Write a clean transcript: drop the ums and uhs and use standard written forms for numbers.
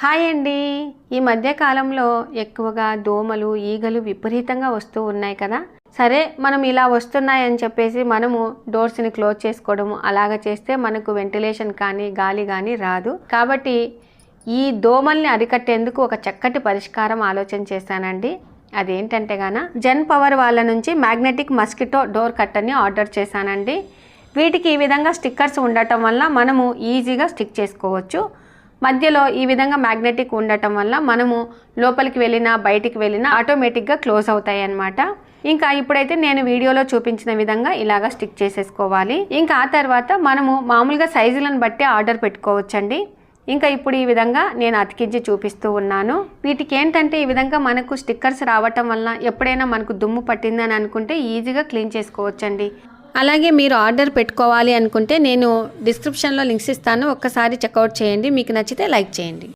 Hi అండి. ఈ మధ్య కాలంలో ఎక్కువగా దోమలు ఈగలు విపరీతంగా వస్తూ ఉన్నాయి కదా. సరే, మనం ఇలా వస్తున్నాయని చెప్పేసి మనము డోర్స్ని క్లోజ్ చేసుకోవడము అలాగ చేస్తే మనకు వెంటిలేషన్ కానీ గాలి కానీ రాదు. కాబట్టి ఈ దోమల్ని అరికట్టేందుకు ఒక చక్కటి పరిష్కారం ఆలోచన చేశానండి. అదేంటంటే గాన జెన్ పవర్ వాళ్ళ నుంచి మ్యాగ్నెటిక్ మస్కిటో డోర్ కట్టర్ని ఆర్డర్ చేశానండి. వీటికి ఈ విధంగా స్టిక్కర్స్ ఉండటం వల్ల మనము ఈజీగా స్టిక్ చేసుకోవచ్చు. మధ్యలో ఈ విధంగా మ్యాగ్నెటిక్ ఉండటం వల్ల మనము లోపలికి వెళ్ళినా బయటికి వెళ్ళినా ఆటోమేటిక్గా క్లోజ్ అవుతాయి అన్నమాట. ఇంకా ఇప్పుడైతే నేను వీడియోలో చూపించిన విధంగా ఇలాగా స్టిక్ చేసేసుకోవాలి. ఇంకా ఆ తర్వాత మనము మామూలుగా సైజులను బట్టి ఆర్డర్ పెట్టుకోవచ్చండి. ఇంకా ఇప్పుడు ఈ విధంగా నేను అతికించి చూపిస్తూ ఉన్నాను. వీటికి ఏంటంటే ఈ విధంగా మనకు స్టిక్కర్స్ రావటం వల్ల ఎప్పుడైనా మనకు దుమ్ము పట్టిందని అనుకుంటే ఈజీగా క్లీన్ చేసుకోవచ్చండి. అలాగే మీరు ఆర్డర్ పెట్టుకోవాలి అనుకుంటే నేను డిస్క్రిప్షన్లో లింక్స్ ఇస్తాను, ఒక్కసారి చెక్అవుట్ చేయండి. మీకు నచ్చితే లైక్ చేయండి.